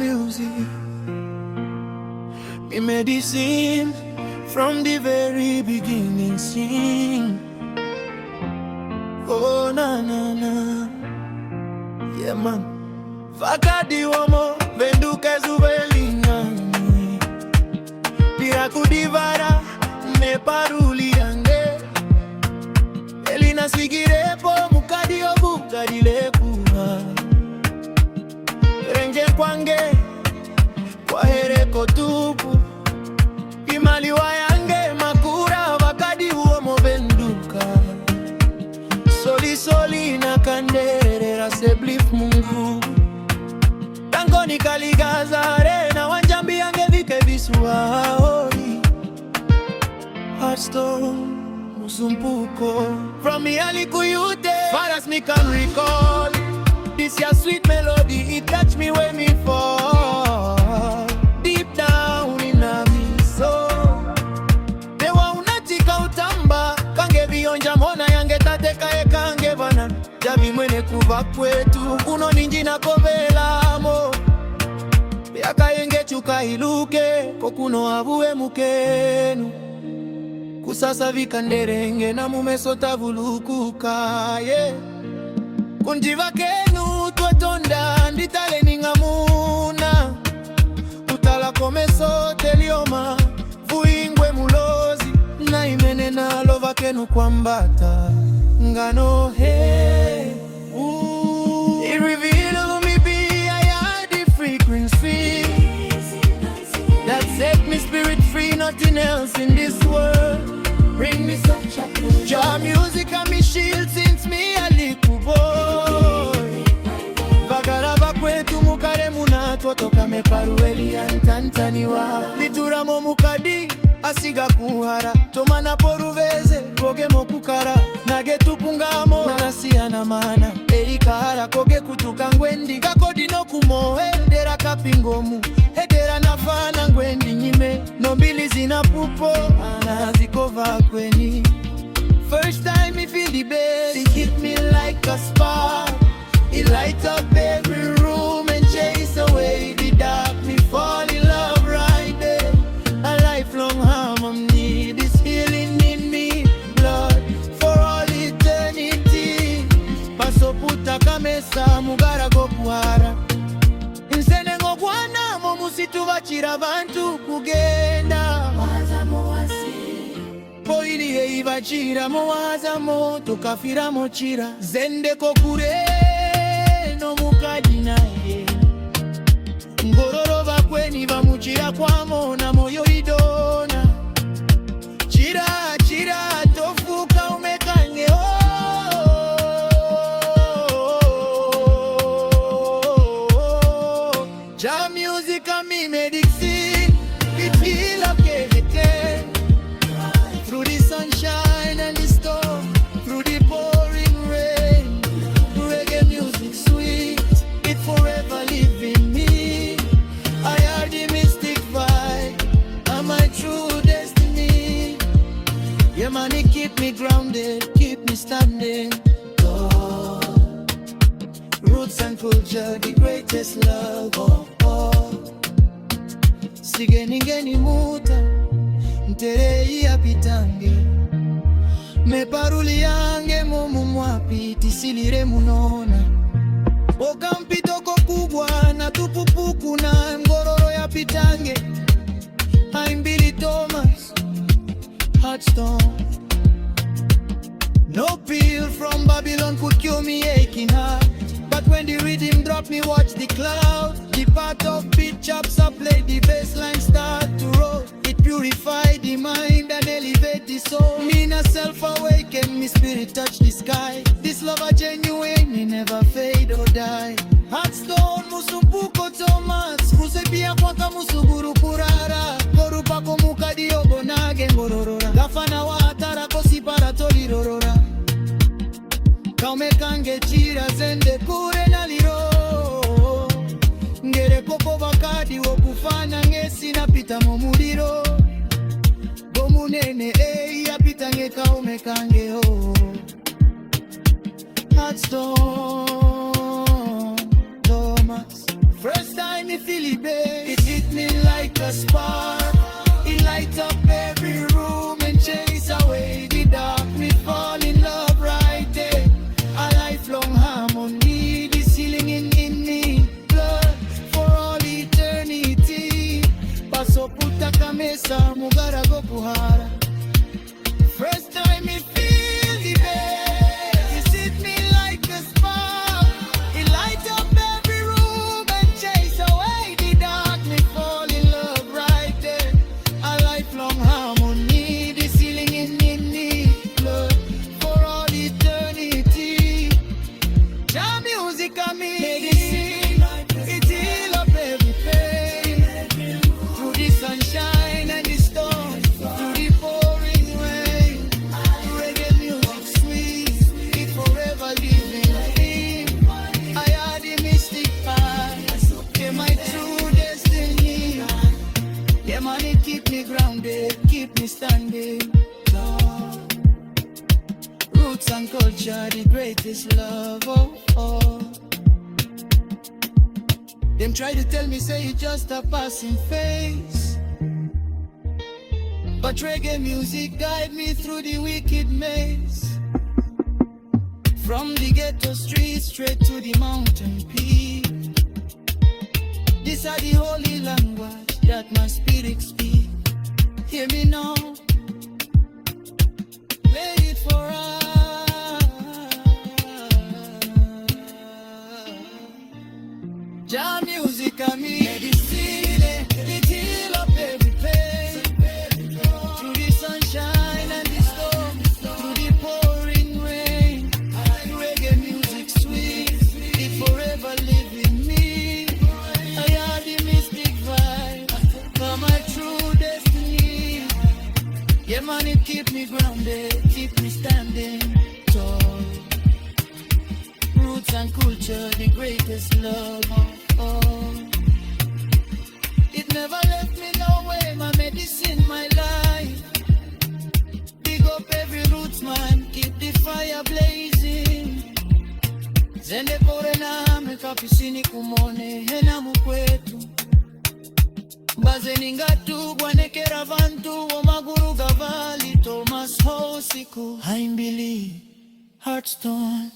music, me medicine from the very beginning. Sing, oh na na na, yeah man. Vakadi womo venduke zubelingani, pira kudivara me paruli yange, elina sigirepo mukadi obukadi lekuha, renje kwange kwa hereko tupu, imali wayange makura vakadi womo venduka, soli soli na kanderera seblif mungu, tangoni kaligazare na wanjambi yange vike visuahoi, Heartstone Musumbuko, from me alikuyute far as me can recall, this your sweet melody, it touch me when me fall deep down in me soul. Dewa unatika utamba kange vionja mona yange tateka kange bana javi mwene kuva kwetu kuno ninji na kovelamo yaka yenge chuka iluke kokuno avuwe mukenu kusasa vikanderenge na mumesota vulukuka yeah. Kunjiva kenu twetonda nditale ningamuna utala komeso telioma vuingwe mulozi na imene na lova kenu kwambata ngano he it revealed me be I had the frequency that set me spirit free, nothing else in this world bring me such a good your music and me shield since me a little boy. Vagarava kwetu mukare munato toka me parueli antantaniwa lituramo mukadi asiga kuhara tomana poruveze koge mokukara nage tupungamo nanasia na mana erikara koge kutuka ngwendi kakodi no kumohe dera kapingomu hedera nafana ngwendi nyime nombili zina pupo anazikova kweni. First time me feel the bass, it hit me like a spark. It light up every room and chase away the dark. Me fall in love right there. A lifelong harmony, this healing in me, blood for all eternity. Paso puta kamesa mugara gopuara. Insene ngokwana momusitu vachira vantu kugenda. Poiri eivachira mowaza moto kafira mochira zende kokure no mukadi naye ngororo vakweni vamuchira kwamo na moyo idona chira chira tofuka umekange ja music and me medicine it heal up everything. Through the sunshine and the storm, through the pouring rain, reggae music sweet, it forever live in me. I are the mystic vibe, and my true destiny. Yeah man, it keep me grounded, keep me standing. God, roots and culture, the greatest love of all. Sigeningeni muta nterei apitange me paruli yange mumu mwapi tisilire munona okampitoko kubwa na tupupuku na ngororo ya pitange I'm Billy Thomas Heartstone. No pill from Babylon could cure me aching heart, but when the rhythm drop me watch the cloud. The part of beat chops I play the bassline start to roll. It purify the mind and elevate the soul. Me na self-awaken, me spirit touch the sky. This love a genuine, it never fade or die. Heartstone Musumbuko Thomas kusepia kwaka musuguru kurara korupa komuka diogo nage ngororora gafana wa hatara kosipara tolirorora kaume kange chira zende kure na liro ngere koko bakadi wokufanya ngesi na pita momuliro gomunene yapita nge kaume kange Heartstone Thomas First time me feel it, babe, it hit me like a spark. It light up every room and chase away the dark. Me fall in love right there. A lifelong harmony, the ceiling in me, blood for all eternity. Paso puta kamesa, mugara go puhara. First time me feel the bass, it hit me like a spark. It light up every room and chase away the dark. Me fall in love right there. A lifelong harmony, the ceiling in me, blood for all eternity. Jam music on me, medicine, it heal up every pain. Through the sunshine and the storm, through the pouring rain. Reggae music sweet, it forever living me. I had the mystic path, yeah, my true destiny. Yeah, man, it keep me grounded, keep me standing tall. Roots and culture, the greatest love of all. Them try to tell me, say it's just a passing phase, but reggae music guide me through the wicked maze. From the ghetto streets straight to the mountain peak. This are the holy language that my spirit speak. Hear me now, play it for us. Jam music and me, medicine, it heal up every pain. Through the sunshine and the storm, through the pouring rain. Reggae music sweet, it forever live in me. I had the mystic vibe for my true destiny. Yeah, man, it keep me grounded, keep me standing tall. Roots and culture, the greatest love of all. It never left me no way, my medicine, my life. Big up every roots man, keep the fire blazing. Zende pore na mekapisini kumone hena mukwetu. Bazeni ngatu gwanekera vantu omaguru gavali Thomas Hosiku Haimbili Heartstone.